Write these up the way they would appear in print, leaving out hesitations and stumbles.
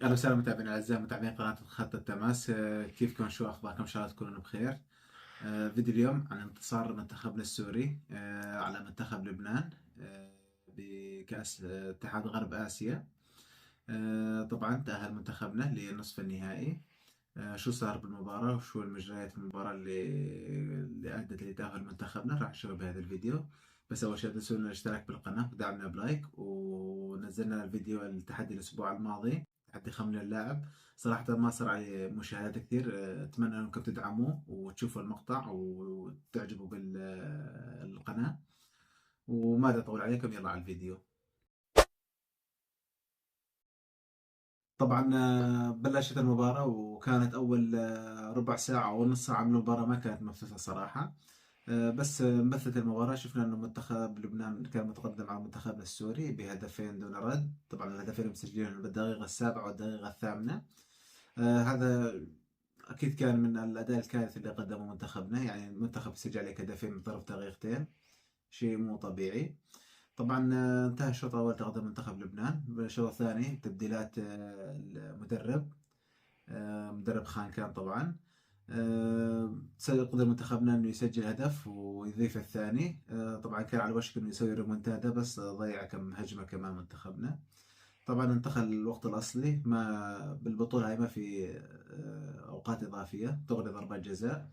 اهلا وسهلا متابعينا الاعزاء متابعين قناه خط التماس، كيفكم؟ شو اخباركم؟ ان شاء الله تكونوا بخير. فيديو اليوم عن انتصار منتخبنا السوري على منتخب لبنان بكأس اتحاد غرب آسيا. طبعا تأهل منتخبنا لنصف النهائي. شو صار بالمباراة وشو المجريات المباراة اللي أدت لتأهل منتخبنا راح نشوف بهذا الفيديو. بس أول شيء لا تنسوا الاشتراك بالقناة ودعمنا بلايك. ونزلنا الفيديو التحدي الأسبوع الماضي، تحدي خمن اللاعب. صراحة ما صار عليه مشاهدات كثير، أتمنى أنكم تدعموه وتشوفوا المقطع وتعجبوا بالقناة. وما أطول عليكم، يلا على الفيديو. طبعا بلشت المباراة وكانت أول ربع ساعة أو نص ساعة من المباراة ما كانت مفتوحة صراحة. بس انبثت المباراة، شفنا أنه منتخب لبنان كان متقدم على منتخبنا السوري بهدفين دون رد. طبعا الهدفين مسجلين بالدقيقة السابعة والدقيقة الثامنة. هذا أكيد كان من الأداء الكارثي اللي قدمه منتخبنا، يعني المنتخب سجل عليك هدفين من طرف دقيقتين، شيء مو طبيعي. طبعا انتهى الشوط الأول تقدم منتخب لبنان. بالشوط الثاني تبديلات المدرب، مدرب خان كان طبعا. قدر منتخبنا انه يسجل هدف ويضيف الثاني. طبعا كان على وشك انه يسوي ريمونتادا بس ضيع كم هجمة كمان منتخبنا. طبعا انتقل الوقت الأصلي، ما بالبطولة هاي ما في أوقات إضافية، تغري ضربات جزاء.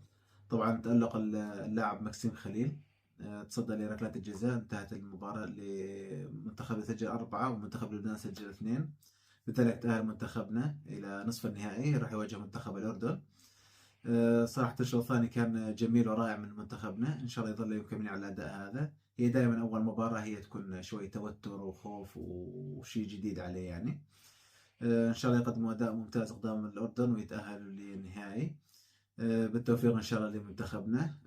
طبعا تألق اللاعب مكسيم خليل، تصدى لركلات الجزاء. انتهت المباراة لمنتخب سجل أربعة ومنتخب لبنان سجل اثنين. بذلك تأهل منتخبنا إلى نصف النهائي، راح يواجه منتخب الأردن. صراحة الشوط الثاني كان جميل ورائع من منتخبنا، إن شاء الله يظل يكمل على الأداء هذا. هي دائما أول مباراة هي تكون شوي توتر وخوف وشيء جديد عليه يعني. إن شاء الله يقدموا أداء ممتاز قدام الأردن ويتأهلوا للنهائي. بالتوفيق إن شاء الله لمنتخبنا.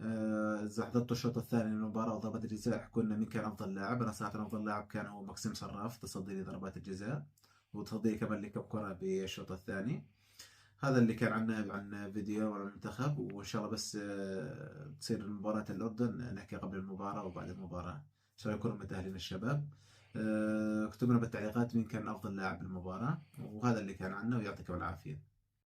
إذا حضرتوا الشوط الثاني من المباراة وضربات الجزاء احكوا لنا مين كان أفضل لاعب. أنا صراحة أفضل لاعب كان هو مكسيم صراف، تصدي لضربات الجزاء وتصدي كمان لكم كرة بالشوط الثاني. هذا اللي كان عن فيديو عن المنتخب. وإن شاء الله بس تصير مباراة الأردن نحكي قبل المباراة وبعد المباراة، إن شاء الله يكونوا متأهلين الشباب. اكتبوا لنا بالتعليقات مين كان أفضل لاعب بالمباراة. وهذا اللي كان عنا، ويعطيكم العافية.